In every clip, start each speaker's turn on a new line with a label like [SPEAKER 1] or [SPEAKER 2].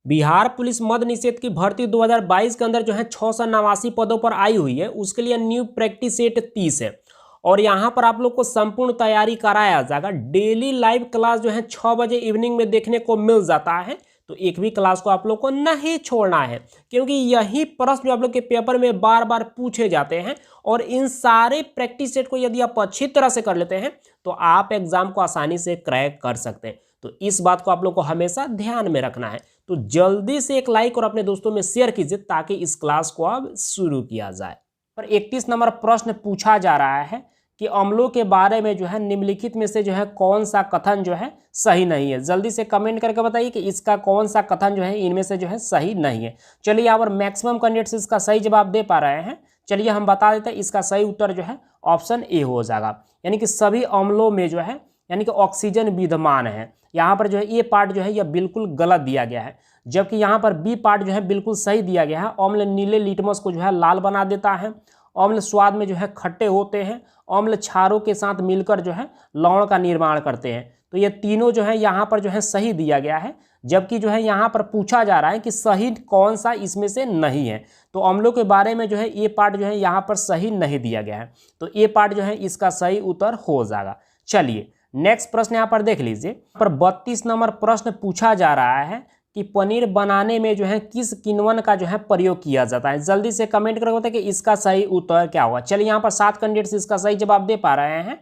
[SPEAKER 1] Bihar police मद्य निषेध की भर्ती 2022 के अंदर जो है 689 पदों पर आई हुई है। उसके लिए न्यू प्रैक्टिस सेट 30 है और यहाँ पर आप लोग को संपूर्ण तैयारी कराया जाएगा। डेली लाइव क्लास जो है 6 बजे इवनिंग में देखने को मिल जाता है, तो एक भी क्लास को आप लोग को नहीं छोड़ना है, क्योंकि यही प्रश्न जो आप लोग के पेपर में बार बार पूछे जाते हैं और इन सारे प्रैक्टिस सेट को यदि आप अच्छी तरह से कर लेते हैं तो आप एग्जाम को आसानी से क्रैक कर सकते हैं। तो इस बात को आप लोग को हमेशा ध्यान में रखना है। तो जल्दी से एक लाइक और अपने दोस्तों में शेयर कीजिए ताकि इस क्लास को अब शुरू किया जाए। पर 31 नंबर प्रश्न पूछा जा रहा है कि अम्लों के बारे में जो है निम्नलिखित में से जो है कौन सा कथन जो है सही नहीं है। जल्दी से कमेंट करके बताइए कि इसका कौन सा कथन जो है इनमें से जो है सही नहीं है। चलिए यहाँ पर मैक्सिमम कैंडिडेट्स इसका सही जवाब दे पा रहे हैं। चलिए हम बता देते हैं, इसका सही उत्तर जो है ऑप्शन ए हो जाएगा, यानी कि सभी अम्लों में जो है यानी कि ऑक्सीजन विद्यमान है। यहाँ पर जो है ये पार्ट जो है यह बिल्कुल गलत दिया गया है, जबकि यहाँ पर बी पार्ट जो है बिल्कुल सही दिया गया है। अम्ल नीले लिटमस को जो है लाल बना देता है, अम्ल स्वाद में जो है खट्टे होते हैं, अम्ल क्षारों के साथ मिलकर जो है लवण का निर्माण करते हैं। तो ये तीनों जो है यहाँ पर जो है सही दिया गया है, जबकि जो है यहाँ पर पूछा जा रहा है कि सही कौन सा इसमें से नहीं है। तो अम्लों के बारे में जो है ये पार्ट जो है यहाँ पर सही नहीं दिया गया है, तो ये पार्ट जो है इसका सही उत्तर हो जाएगा। चलिए नेक्स्ट प्रश्न यहाँ पर देख लीजिए। पर 32 नंबर प्रश्न पूछा जा रहा है कि पनीर बनाने में जो है किस किण्वन का जो है प्रयोग किया जाता है। जल्दी से कमेंट करके बताइए कि इसका सही उत्तर क्या होगा। चलिए यहाँ पर 7 कैंडिडेट्स इसका सही जवाब दे पा रहे हैं।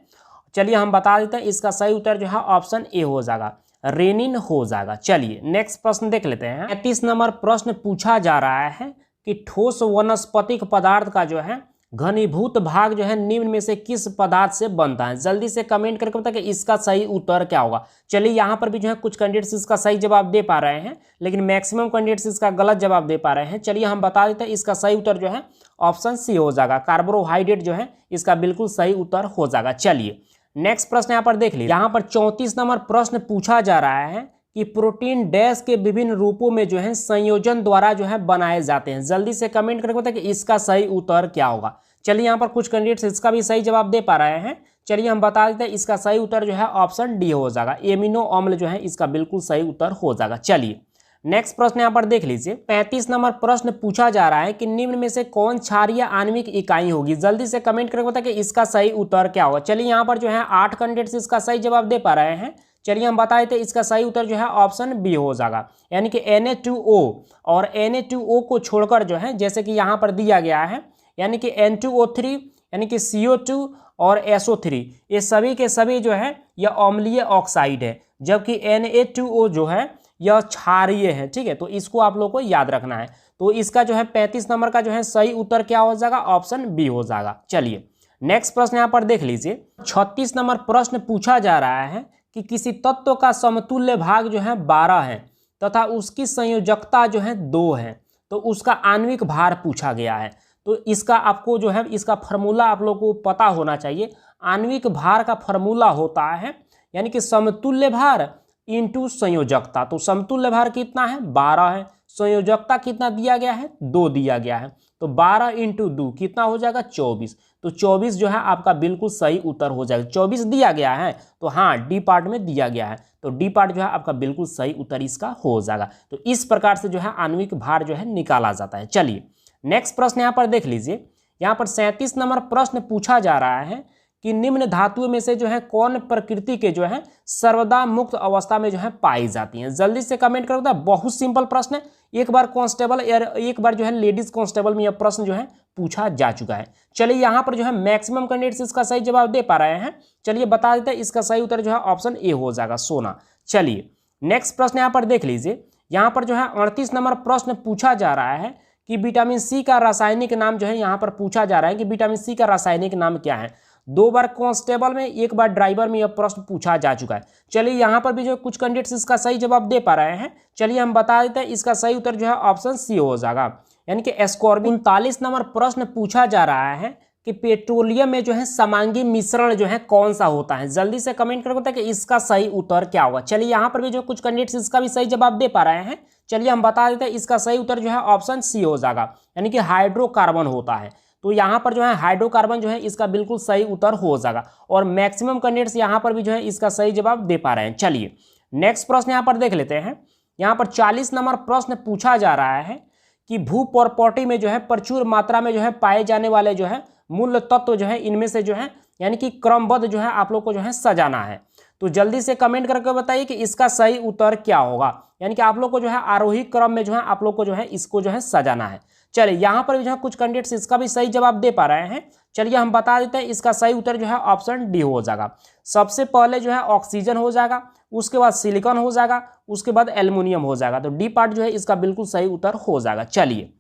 [SPEAKER 1] चलिए हम बता देते हैं, इसका सही उत्तर जो है ऑप्शन ए हो जाएगा, रेनिन हो जाएगा। चलिए नेक्स्ट प्रश्न देख लेते हैं। 33 नंबर प्रश्न पूछा जा रहा है कि ठोस वनस्पतिक पदार्थ का जो है घनीभूत भाग जो है निम्न में से किस पदार्थ से बनता है। जल्दी से कमेंट करके बताइए कि इसका सही उत्तर क्या होगा। चलिए यहाँ पर भी जो है कुछ कैंडिडेट्स इसका सही जवाब दे पा रहे हैं, लेकिन मैक्सिमम कैंडिडेट्स इसका गलत जवाब दे पा रहे हैं। चलिए हम बता देते हैं, इसका सही उत्तर जो है ऑप्शन सी हो जाएगा, कार्बोहाइड्रेट जो है इसका बिल्कुल सही उत्तर हो जाएगा। चलिए नेक्स्ट प्रश्न यहाँ पर देख लीजिए। यहाँ पर 34 नंबर प्रश्न पूछा जा रहा है कि प्रोटीन डैश के विभिन्न रूपों में जो है संयोजन द्वारा जो है बनाए जाते हैं। जल्दी से कमेंट करके बताइए कि इसका सही उत्तर क्या होगा। चलिए यहाँ पर कुछ कैंडिडेट्स इसका भी सही जवाब दे पा रहे हैं। चलिए हम बता देते हैं, इसका सही उत्तर जो है ऑप्शन डी हो जाएगा, एमिनो अम्ल जो है इसका बिल्कुल सही उत्तर हो जाएगा। चलिए नेक्स्ट प्रश्न यहाँ पर देख लीजिए। 35 नंबर प्रश्न पूछा जा रहा है कि निम्न में से कौन क्षारीय आणविक इकाई होगी। जल्दी से कमेंट करके बताइए कि इसका सही उत्तर क्या होगा। चलिए यहाँ पर जो है 8 कैंडिडेट्स इसका सही जवाब दे पा रहे हैं। चलिए हम बता देते हैं, इसका सही उत्तर जो है ऑप्शन बी हो जाएगा, यानी कि Na2O और Na2O को छोड़कर जो है जैसे कि यहाँ पर दिया गया है, यानी कि N2O3 यानी कि CO2 और SO3, ये सभी के सभी जो है यह अम्लीय ऑक्साइड है, जबकि Na2O जो है यह क्षारीय है। ठीक है, तो इसको आप लोग को याद रखना है। तो इसका जो है 35 नंबर का जो है सही उत्तर क्या हो जाएगा, ऑप्शन बी हो जाएगा। चलिए नेक्स्ट प्रश्न यहाँ पर देख लीजिए। 36 नंबर प्रश्न पूछा जा रहा है कि किसी तत्व का समतुल्य भाग जो है 12 है तथा उसकी संयोजकता जो है 2 है, तो उसका आणविक भार पूछा गया है। तो इसका आपको जो है इसका फार्मूला आप लोग को पता होना चाहिए। आणविक भार का फार्मूला होता है यानी कि समतुल्य भार इंटू संयोजकता। तो समतुल्य भार कितना है, 12 है, संयोजकता कितना दिया गया है, 2 दिया गया है, तो 12 इंटू 2 कितना हो जाएगा, 24। तो 24 जो है आपका बिल्कुल सही उत्तर हो जाएगा। 24 दिया गया है, तो हाँ डी पार्ट में दिया गया है, तो डी पार्ट जो है आपका बिल्कुल सही उत्तर इसका हो जाएगा। तो इस प्रकार से जो है आणविक भार जो है निकाला जाता है। चलिए नेक्स्ट प्रश्न यहाँ पर देख लीजिए। यहाँ पर 37 नंबर प्रश्न पूछा जा रहा है कि निम्न धातुओं में से जो है कौन प्रकृति के जो है सर्वदा मुक्त अवस्था में जो है पाई जाती हैं। जल्दी से कमेंट करो। बहुत सिंपल प्रश्न है, एक बार कांस्टेबल या एक बार जो है लेडीज कांस्टेबल में यह प्रश्न जो है पूछा जा चुका है। चलिए यहाँ पर जो है मैक्सिमम कैंडिडेट्स इसका सही जवाब दे पा रहे हैं। चलिए बता देते हैं, इसका सही उत्तर जो है ऑप्शन ए हो जाएगा, सोना। चलिए नेक्स्ट प्रश्न यहाँ पर देख लीजिए। यहाँ पर जो है 38 नंबर प्रश्न पूछा जा रहा है कि विटामिन सी का रासायनिक नाम जो है यहाँ पर पूछा जा रहा है कि विटामिन सी का रासायनिक नाम क्या है। 2 बार कांस्टेबल में, 1 बार ड्राइवर में यह प्रश्न पूछा जा चुका है। चलिए यहाँ पर भी जो कुछ कैंडिडेट्स इसका सही जवाब दे पा रहे हैं। चलिए हम बता देते हैं, इसका सही उत्तर जो है ऑप्शन सी हो जाएगा, यानी कि एस्कॉर्बिन। 39 नंबर प्रश्न पूछा जा रहा है कि पेट्रोलियम में जो है समांगी मिश्रण जो है कौन सा होता है। जल्दी से कमेंट करके बताइए कि इसका सही उत्तर क्या होगा। चलिए यहाँ पर भी जो कुछ कैंडिडेट्स इसका भी सही जवाब दे पा रहे हैं। चलिए हम बता देते हैं, इसका सही उत्तर जो है ऑप्शन सी हो जाएगा, यानी कि हाइड्रोकार्बन होता है। तो यहाँ पर जो है हाइड्रोकार्बन जो है इसका बिल्कुल सही उत्तर हो जाएगा, और मैक्सिमम कैंडिडेट्स यहाँ पर भी जो है इसका सही जवाब दे पा रहे हैं। चलिए नेक्स्ट प्रश्न यहाँ पर देख लेते हैं। यहाँ पर 40 नंबर प्रश्न पूछा जा रहा है कि भू प्रॉपर्टी में जो है प्रचुर मात्रा में जो है पाए जाने वाले जो है मूल तत्व जो है इनमें से जो है यानी कि क्रमबद्ध जो है आप लोग को जो है सजाना है। तो जल्दी से कमेंट करके बताइए कि इसका सही उत्तर क्या होगा। यानी कि आप लोग को जो है आरोही क्रम में जो है आप लोग को जो है इसको जो है सजाना है। चलिए यहाँ पर भी जो है कुछ कैंडिडेट्स इसका भी सही जवाब दे पा रहे हैं। चलिए हम बता देते हैं, इसका सही उत्तर जो है ऑप्शन डी हो जाएगा। सबसे पहले जो है ऑक्सीजन हो जाएगा, उसके बाद सिलिकॉन हो जाएगा, उसके बाद एल्युमिनियम हो जाएगा। तो डी पार्ट जो है इसका बिल्कुल सही उत्तर हो जाएगा। चलिए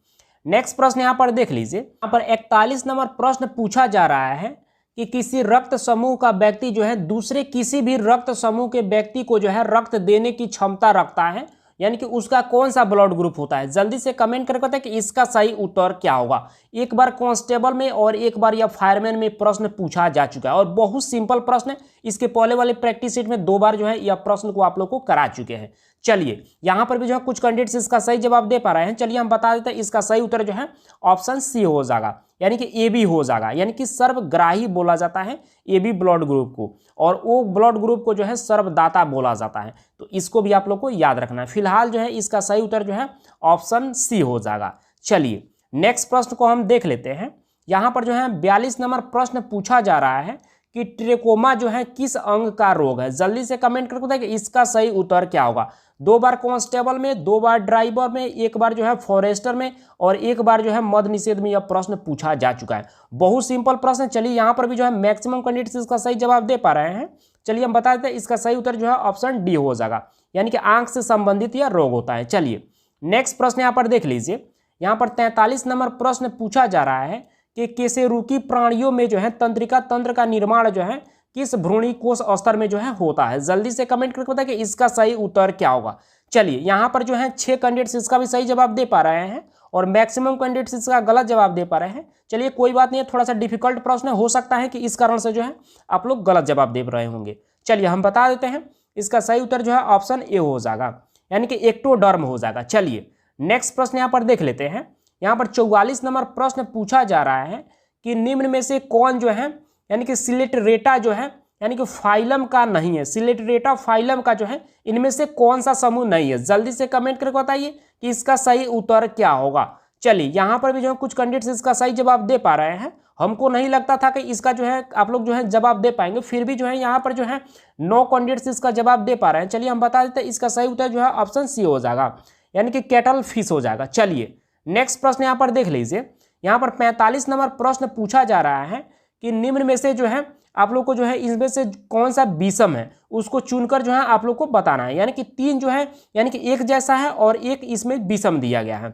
[SPEAKER 1] नेक्स्ट प्रश्न यहाँ पर देख लीजिए। यहाँ पर 41 नंबर प्रश्न पूछा जा रहा है कि किसी रक्त समूह का व्यक्ति जो है दूसरे किसी भी रक्त समूह के व्यक्ति को जो है रक्त देने की क्षमता रखता है, यानी कि उसका कौन सा ब्लड ग्रुप होता है। जल्दी से कमेंट करके बताएं कि इसका सही उत्तर क्या होगा। एक बार कांस्टेबल में और एक बार या फायरमैन में प्रश्न पूछा जा चुका है और बहुत सिंपल प्रश्न है। इसके पहले वाले प्रैक्टिस सेट में 2 बार जो है यह प्रश्न को आप लोग को करा चुके हैं। चलिए यहाँ पर भी जो है कुछ कैंडिडेट्स इसका सही जवाब दे पा रहे हैं। चलिए हम बता देते हैं, इसका सही उत्तर जो है ऑप्शन सी हो जाएगा, यानी कि ए बी हो जाएगा। यानी कि सर्वग्राही बोला जाता है ए बी ब्लड ग्रुप को, और वो ब्लड ग्रुप को जो है सर्वदाता बोला जाता है। तो इसको भी आप लोग को याद रखना है। फिलहाल जो है इसका सही उत्तर जो है ऑप्शन सी हो जाएगा। चलिए नेक्स्ट प्रश्न को हम देख लेते हैं। यहाँ पर जो है 42 नंबर प्रश्न पूछा जा रहा है कि ट्रेकोमा जो है किस अंग का रोग है। जल्दी से कमेंट करके बताइए कि इसका सही उत्तर क्या होगा। 2 बार कांस्टेबल में, 2 बार ड्राइवर में, 1 बार जो है फॉरेस्टर में और 1 बार जो है मद्य निषेध में यह प्रश्न पूछा जा चुका है। बहुत सिंपल प्रश्न है। चलिए यहाँ पर भी जो है मैक्सिमम कैंडिडेट्स इसका सही जवाब दे पा रहे हैं। चलिए हम बता देते हैं, इसका सही उत्तर जो है ऑप्शन डी हो जाएगा, यानी कि आंख से संबंधित यह रोग होता है। चलिए नेक्स्ट प्रश्न यहाँ पर देख लीजिए। यहाँ पर 43 नंबर प्रश्न पूछा जा रहा है कि कशेरुकी प्राणियों में जो है तंत्रिका तंत्र का निर्माण जो है किस भ्रूणी कोष स्तर में जो है होता है। जल्दी से कमेंट करके बताइए कि इसका सही उत्तर क्या होगा। चलिए यहाँ पर जो है 6 कैंडिडेट्स इसका भी सही जवाब दे पा रहे हैं और मैक्सिमम कैंडिडेट्स इसका गलत जवाब दे पा रहे हैं। चलिए कोई बात नहीं है, थोड़ा सा डिफिकल्ट प्रश्न हो सकता है कि इस कारण से जो है आप लोग गलत जवाब दे रहे होंगे। चलिए हम बता देते हैं, इसका सही उत्तर जो है ऑप्शन ए हो जाएगा, यानी कि एक्टोडर्म हो जाएगा। चलिए नेक्स्ट प्रश्न यहाँ पर देख लेते हैं। यहाँ पर 44 नंबर प्रश्न पूछा जा रहा है कि निम्न में से कौन जो है, यानी कि सिलेटरेटा जो है, यानी कि फाइलम का नहीं है। सिलेटरेटा फाइलम का जो है इनमें से कौन सा समूह नहीं है। जल्दी से कमेंट करके बताइए कि इसका सही उत्तर क्या होगा। चलिए यहाँ पर भी जो है कुछ कैंडिडेट्स इसका सही जवाब दे पा रहे हैं। हमको नहीं लगता था कि इसका जो है आप लोग जो है जवाब दे पाएंगे, फिर भी जो है यहाँ पर जो है 9 कैंडिडेट्स इसका जवाब दे पा रहे हैं। चलिए हम बता देते हैं, इसका सही उत्तर जो है ऑप्शन सी हो जाएगा, यानी कि कैटल फिश हो जाएगा। चलिए नेक्स्ट प्रश्न यहाँ पर देख लीजिए। यहाँ पर 45 नंबर प्रश्न पूछा जा रहा है कि निम्न में से जो है आप लोग को जो है इसमें से कौन सा विषम है उसको चुनकर जो है आप लोग को बताना है। यानी कि 3 जो है, यानी कि एक जैसा है और एक इसमें विषम दिया गया है।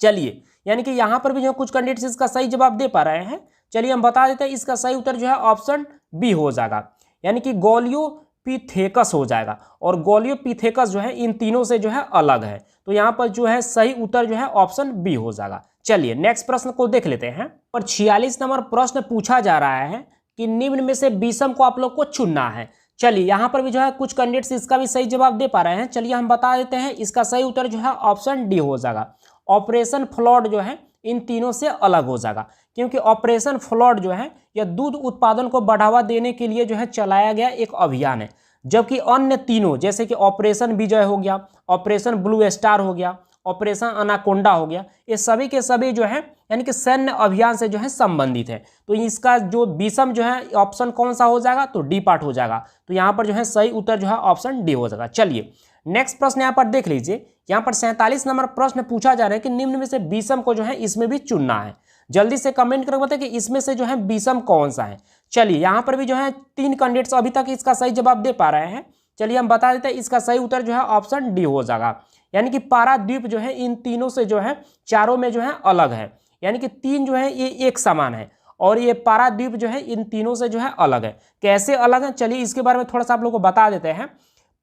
[SPEAKER 1] चलिए यानी कि यहाँ पर भी जो कुछ कैंडिडेट्स इसका सही जवाब दे पा रहे हैं। चलिए हम बता देते हैं, इसका सही उत्तर जो है ऑप्शन बी हो जाएगा, यानी कि गोलियोपिथेकस हो जाएगा। और गोलियोपिथेकस जो है इन तीनों से जो है अलग है। तो यहाँ पर जो है सही उत्तर जो है ऑप्शन बी हो जाएगा। चलिए नेक्स्ट प्रश्न को देख लेते हैं। और 46 नंबर प्रश्न पूछा जा रहा है कि निम्न में से विषम को आप लोग को चुनना है। चलिए यहाँ पर भी जो है कुछ कैंडिडेट्स इसका भी सही जवाब दे पा रहे हैं। चलिए हम बता देते हैं, इसका सही उत्तर जो है ऑप्शन डी हो जाएगा। ऑपरेशन फ्लड जो है इन तीनों से अलग हो जाएगा, क्योंकि ऑपरेशन फ्लड जो है यह दूध उत्पादन को बढ़ावा देने के लिए जो है चलाया गया एक अभियान है। जबकि अन्य तीनों जैसे कि ऑपरेशन विजय हो गया, ऑपरेशन ब्लू स्टार हो गया, ऑपरेशन अनाकोंडा हो गया, ये सभी के सभी जो है यानी कि सैन्य अभियान से जो है संबंधित है। तो इसका जो विषम जो है ऑप्शन कौन सा हो जाएगा, तो डी पार्ट हो जाएगा। तो यहाँ पर जो है सही उत्तर जो है ऑप्शन डी हो जाएगा। चलिए नेक्स्ट प्रश्न यहाँ पर देख लीजिए। यहाँ पर 47 नंबर प्रश्न पूछा जा रहा है कि निम्न में से विषम को जो है इसमें भी चुनना है। जल्दी से कमेंट करके बताइए कि इसमें से जो है विषम कौन सा है। चलिए यहाँ पर भी जो है 3 कैंडिडेट्स अभी तक इसका सही जवाब दे पा रहे हैं। चलिए हम बता देते हैं, इसका सही उत्तर जो है ऑप्शन डी हो जाएगा, यानी कि पाराद्वीप जो है इन तीनों से जो है चारों में जो है अलग है। यानी कि 3 जो है ये एक समान है और ये पाराद्वीप जो है इन तीनों से जो है अलग है। कैसे अलग है, चलिए इसके बारे में थोड़ा सा आप लोग को बता देते हैं।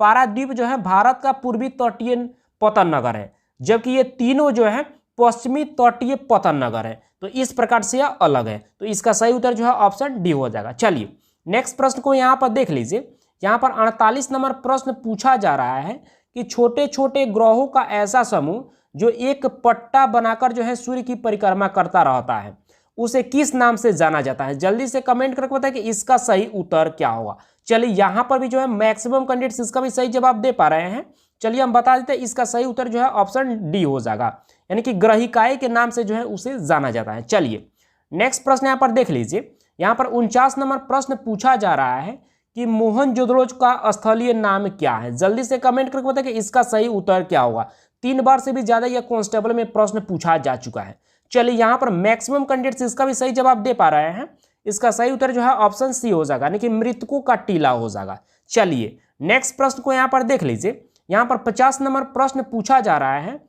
[SPEAKER 1] पाराद्वीप जो है भारत का पूर्वी तटीय पतन नगर है, जबकि ये तीनों जो है पश्चिमी तटीय पतन नगर है। तो इस प्रकार से यह अलग है। तो इसका सही उत्तर जो है ऑप्शन डी हो जाएगा। चलिए नेक्स्ट प्रश्न को यहाँ पर देख लीजिए। यहाँ पर 48 नंबर प्रश्न पूछा जा रहा है कि छोटे छोटे ग्रहों का ऐसा समूह जो एक पट्टा बनाकर जो है सूर्य की परिक्रमा करता रहता है, उसे किस नाम से जाना जाता है। जल्दी से कमेंट करके बताएं कि इसका सही उत्तर क्या होगा। चलिए यहाँ पर भी जो है मैक्सिमम कैंडिडेट्स इसका भी सही जवाब दे पा रहे हैं। चलिए हम बता देते हैं, इसका सही उत्तर जो है ऑप्शन डी हो जाएगा, यानी कि ग्रहिकाएं के नाम से जो है उसे जाना जाता है। चलिए नेक्स्ट प्रश्न यहाँ पर देख लीजिए। यहाँ पर 49 नंबर प्रश्न पूछा जा रहा है कि मोहनजोदड़ो का स्थलीय नाम क्या है। जल्दी से कमेंट करके बताइए कि इसका सही उत्तर क्या होगा। 3 बार से भी ज्यादा यह कांस्टेबल में प्रश्न पूछा जा चुका है। चलिए यहाँ पर मैक्सिमम कैंडिडेट्स इसका भी सही जवाब दे पा रहे हैं। इसका सही उत्तर जो है ऑप्शन सी हो जाएगा, यानी कि मृतकों का टीला हो जाएगा। चलिए नेक्स्ट प्रश्न को यहाँ पर देख लीजिए। यहाँ पर 50 नंबर प्रश्न पूछा जा रहा है,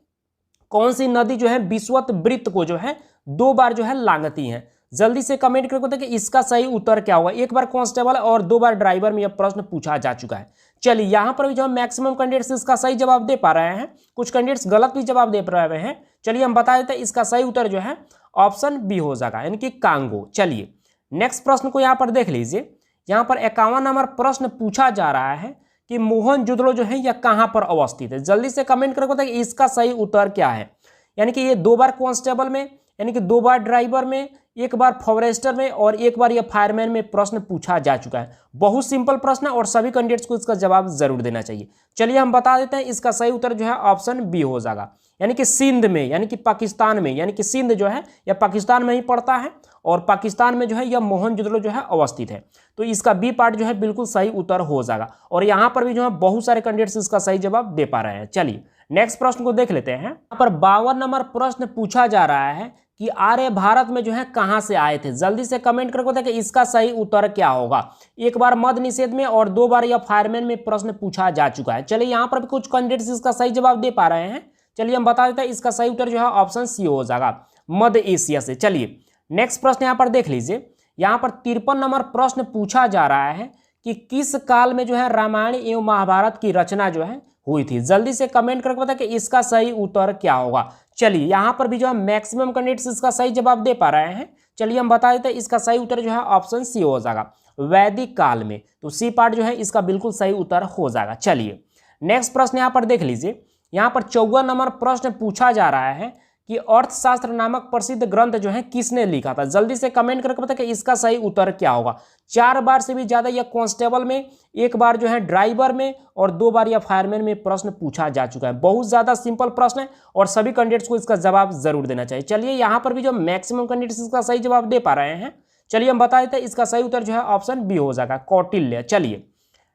[SPEAKER 1] कौन सी नदी जो है विषुवत वृत्त को जो है 2 बार जो है लांघती है। जल्दी से कमेंट करके बताइए कि इसका सही उत्तर क्या होगा। 1 बार कांस्टेबल और 2 बार ड्राइवर में यह प्रश्न पूछा जा चुका है। चलिए यहाँ पर भी जो है मैक्सिमम कैंडिडेट्स इसका सही जवाब दे पा रहे हैं, कुछ कैंडिडेट्स गलत भी जवाब दे रहे हैं। चलिए हम बता देते हैं, इसका सही उत्तर जो है ऑप्शन बी हो जाएगा, यानी कि कांगो। चलिए नेक्स्ट प्रश्न को यहाँ पर देख लीजिए। यहाँ पर 51 नंबर प्रश्न पूछा जा रहा है कि मोहनजोदड़ो जो है यह कहाँ पर अवस्थित है। जल्दी से कमेंट करके बताइए इसका सही उत्तर क्या है। यानी कि ये 2 बार कांस्टेबल में, यानी कि 2 बार ड्राइवर में, 1 बार फॉरेस्टर में और 1 बार यह फायरमैन में प्रश्न पूछा जा चुका है। बहुत सिंपल प्रश्न है और सभी कैंडिडेट्स को इसका जवाब जरूर देना चाहिए। चलिए हम बता देते हैं, इसका सही उत्तर जो है ऑप्शन बी हो जाएगा, यानी कि सिंध में, यानी कि पाकिस्तान में, यानी कि सिंध जो है यह पाकिस्तान में ही पड़ता है और पाकिस्तान में जो है यह मोहनजोदड़ो जो है अवस्थित है। तो इसका बी पार्ट जो है बिल्कुल सही उत्तर हो जाएगा और यहाँ पर भी जो है बहुत सारे कैंडिडेट्स इसका सही जवाब दे पा रहे हैं। चलिए नेक्स्ट प्रश्न को देख लेते हैं। यहाँ पर 52 नंबर प्रश्न पूछा जा रहा है कि आर्य भारत में जो है कहां से आए थे। जल्दी से कमेंट करके बताइए कि इसका सही उत्तर क्या होगा। 1 बार मद्य निषेध में और 2 बार यह फायरमैन में प्रश्न पूछा जा चुका है। चलिए यहाँ पर भी कुछ कैंडिडेट्स इसका सही जवाब दे पा रहे हैं। चलिए हम बता देते हैं, इसका सही उत्तर जो है ऑप्शन सी हो जाएगा, मध्य एशिया से। चलिए नेक्स्ट प्रश्न यहाँ पर देख लीजिए। यहाँ पर 53 नंबर प्रश्न पूछा जा रहा है कि किस काल में जो है रामायण एवं महाभारत की रचना जो है हुई थी। जल्दी से कमेंट करके बताइए कि इसका सही उत्तर क्या होगा। चलिए यहाँ पर भी जो है मैक्सिमम कैंडिडेट्स इसका सही जवाब दे पा रहे हैं। चलिए हम बता देते हैं, इसका सही उत्तर जो है ऑप्शन सी हो जाएगा, वैदिक काल में। तो सी पार्ट जो है इसका बिल्कुल सही उत्तर हो जाएगा। चलिए नेक्स्ट प्रश्न यहाँ पर देख लीजिए। यहाँ पर 54 नंबर प्रश्न पूछा जा रहा है कि अर्थशास्त्र नामक प्रसिद्ध ग्रंथ जो है किसने लिखा था। जल्दी से कमेंट करके बताइए कि इसका सही उत्तर क्या होगा। 4 बार से भी ज्यादा यह कांस्टेबल में, 1 बार जो है ड्राइवर में और 2 बार यह फायरमैन में प्रश्न पूछा जा चुका है। बहुत ज्यादा सिंपल प्रश्न है और सभी कैंडिडेट्स को इसका जवाब जरूर देना चाहिए। चलिए यहाँ पर भी जो मैक्सिमम कैंडिडेट्स इसका सही जवाब दे पा रहे हैं। चलिए हम बता देते हैं, इसका सही उत्तर जो है ऑप्शन बी हो जाएगा, कौटिल्य। चलिए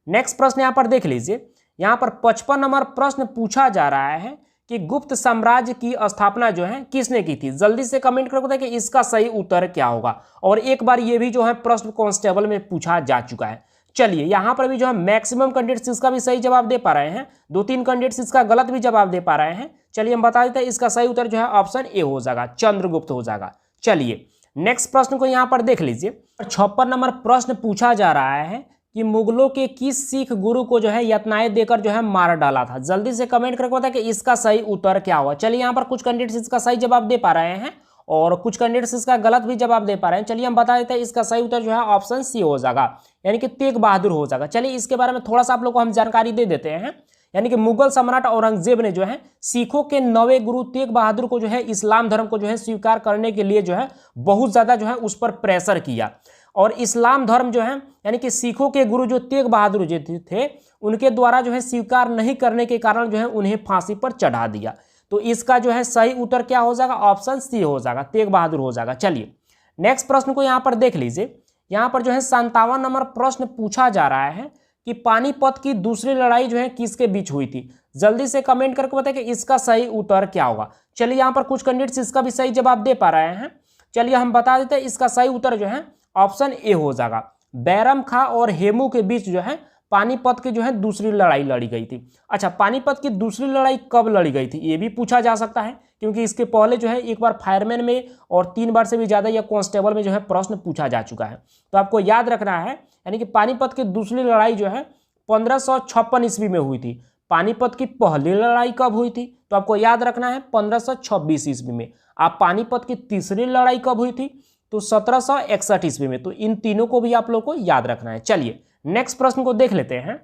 [SPEAKER 1] नेक्स्ट प्रश्न यहाँ पर देख लीजिए। यहाँ पर 55 नंबर प्रश्न पूछा जा रहा है कि गुप्त साम्राज्य की स्थापना जो है किसने की थी। जल्दी से कमेंट करके बताइए कि इसका सही उत्तर क्या होगा। और 1 बार ये भी जो है प्रश्न कांस्टेबल में पूछा जा चुका है। चलिए यहाँ पर भी जो है मैक्सिमम कैंडिडेट्स इसका भी सही जवाब दे पा रहे हैं, 2-3 कैंडिडेट्स इसका गलत भी जवाब दे पा रहे हैं। चलिए हम बता देते हैं, इसका सही उत्तर जो है ऑप्शन ए हो जाएगा, चंद्रगुप्त हो जाएगा। चलिए नेक्स्ट प्रश्न को यहाँ पर देख लीजिए। 56 नंबर प्रश्न पूछा जा रहा है कि मुगलों के किस सिख गुरु को जो है यातनाएं देकर जो है मार डाला था। जल्दी से कमेंट करके बताएं कि इसका सही उत्तर क्या हुआ। चलिए यहाँ पर कुछ कैंडिडेट्स इसका सही जवाब दे पा रहे हैं और कुछ कैंडिडेट्स इसका गलत भी जवाब दे पा रहे हैं। चलिए हम बता देते हैं, इसका सही उत्तर जो है ऑप्शन सी हो जाएगा, यानी कि तेग बहादुर हो जाएगा। चलिए इसके बारे में थोड़ा सा आप लोग को हम जानकारी दे देते हैं। यानी कि मुगल सम्राट औरंगजेब ने जो है सिखों के 9वें गुरु तेग बहादुर को जो है इस्लाम धर्म को जो है स्वीकार करने के लिए जो है बहुत ज्यादा जो है उस पर प्रेशर किया। और इस्लाम धर्म जो है, यानी कि सिखों के गुरु जो तेग बहादुर जी थे, उनके द्वारा जो है स्वीकार नहीं करने के कारण जो है उन्हें फांसी पर चढ़ा दिया। तो इसका जो है सही उत्तर क्या हो जाएगा, ऑप्शन सी हो जाएगा, तेग बहादुर हो जाएगा। चलिए नेक्स्ट प्रश्न को यहाँ पर देख लीजिए। यहाँ पर जो है 57 नंबर प्रश्न पूछा जा रहा है कि पानीपत की दूसरी लड़ाई जो है किसके बीच हुई थी। जल्दी से कमेंट करके बताइए कि इसका सही उत्तर क्या होगा। चलिए यहाँ पर कुछ कैंडिडेट्स इसका भी सही जवाब दे पा रहे हैं। चलिए हम बता देते हैं, इसका सही उत्तर जो है ऑप्शन ए हो जाएगा, बैरम खां और हेमू के बीच जो है पानीपत की जो है दूसरी लड़ाई लड़ी गई थी। अच्छा, पानीपत की दूसरी लड़ाई कब लड़ी गई थी ये भी पूछा जा सकता है, क्योंकि इसके पहले जो है 1 बार फायरमैन में और 3 बार से भी ज्यादा या कांस्टेबल में जो है प्रश्न पूछा जा चुका है। तो आपको याद रखना है, यानी कि पानीपत की दूसरी लड़ाई जो है 1556 ईस्वी में हुई थी। पानीपत की पहली लड़ाई कब हुई थी, तो आपको याद रखना है 1526 ईस्वी में। आप पानीपत की तीसरी लड़ाई कब हुई थी, तो 1761 ईस्वी में। तो इन तीनों को भी आप लोग को याद रखना है। चलिए नेक्स्ट प्रश्न को देख लेते हैं।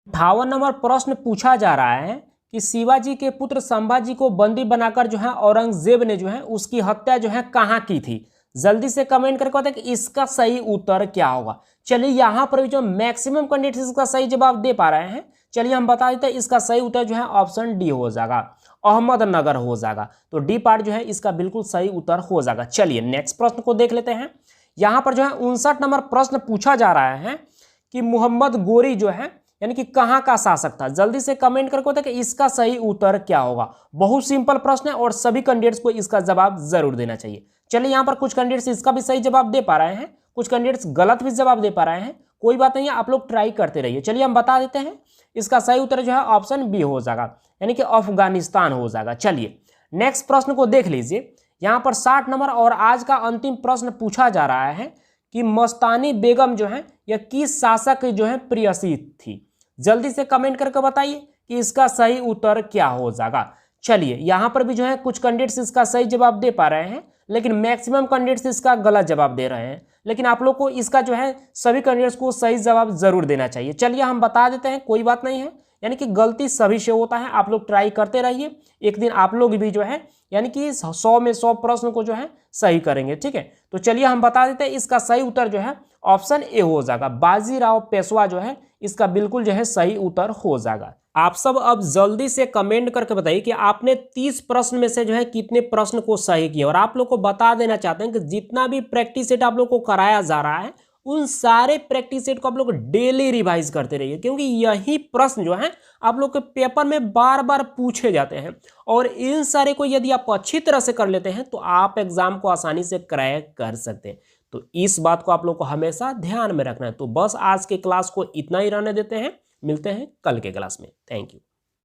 [SPEAKER 1] 58 नंबर प्रश्न पूछा जा रहा है कि शिवाजी के पुत्र संभाजी को बंदी बनाकर जो है औरंगजेब ने जो है उसकी हत्या जो है कहाँ की थी। जल्दी से कमेंट करके बताएं कि इसका सही उत्तर क्या होगा। चलिए यहाँ पर भी जो मैक्सिमम कैंडिडेट इसका सही जवाब दे पा रहे हैं, चलिए हम बता देते हैं इसका सही उत्तर जो है ऑप्शन डी हो जाएगा, अहमदनगर हो जाएगा। तो डी पार्ट जो है इसका बिल्कुल सही उत्तर हो जाएगा। चलिए नेक्स्ट प्रश्न को देख लेते हैं। यहाँ पर जो है 59 नंबर प्रश्न पूछा जा रहा है कि मोहम्मद गोरी जो है यानी कि कहाँ का शासक था। जल्दी से कमेंट करके बताएं कि इसका सही उत्तर क्या होगा। बहुत सिंपल प्रश्न है और सभी कैंडिडेट्स को इसका जवाब जरूर देना चाहिए। चलिए यहाँ पर कुछ कैंडिडेट्स इसका भी सही जवाब दे पा रहे हैं, कुछ कैंडिडेट्स गलत भी जवाब दे पा रहे हैं, कोई बात नहीं है, आप लोग ट्राई करते रहिए। चलिए हम बता देते हैं, इसका सही उत्तर जो है ऑप्शन बी हो जाएगा, यानी कि अफगानिस्तान हो जाएगा। चलिए नेक्स्ट प्रश्न को देख लीजिए। यहाँ पर 60 नंबर और आज का अंतिम प्रश्न पूछा जा रहा है कि मस्तानी बेगम जो है यह किस शासक जो है प्रियसी थी। जल्दी से कमेंट करके बताइए कि इसका सही उत्तर क्या हो जाएगा। चलिए यहाँ पर भी जो है कुछ कैंडिडेट्स इसका सही जवाब दे पा रहे हैं, लेकिन मैक्सिमम कैंडिडेट्स इसका गलत जवाब दे रहे हैं। लेकिन आप लोग को इसका जो है सभी कैंडिडेट्स को सही जवाब जरूर देना चाहिए। चलिए हम बता देते हैं, कोई बात नहीं है, यानी कि गलती सभी से होता है, आप लोग ट्राई करते रहिए। एक दिन आप लोग भी जो है यानी कि 100 में 100 प्रश्न को जो है सही करेंगे, ठीक है। तो चलिए हम बता देते हैं, इसका सही उत्तर जो है ऑप्शन ए हो जाएगा, बाजीराव पेशवा जो है इसका बिल्कुल जो है सही उत्तर हो जाएगा। आप सब अब जल्दी से कमेंट करके बताइए कि आपने 30 प्रश्न में से जो है कितने प्रश्न को सही किया। और आप लोग को बता देना चाहते हैं कि जितना भी प्रैक्टिस सेट आप लोग को कराया जा रहा है, उन सारे प्रैक्टिस सेट को आप लोग डेली रिवाइज करते रहिए, क्योंकि यही प्रश्न जो है आप लोग के पेपर में बार बार पूछे जाते हैं। और इन सारे को यदि आप अच्छी तरह से कर लेते हैं तो आप एग्जाम को आसानी से क्रैक कर सकते हैं। तो इस बात को आप लोग को हमेशा ध्यान में रखना है। तो बस आज के क्लास को इतना ही रहने देते हैं, मिलते हैं कल के क्लास में। Thank you.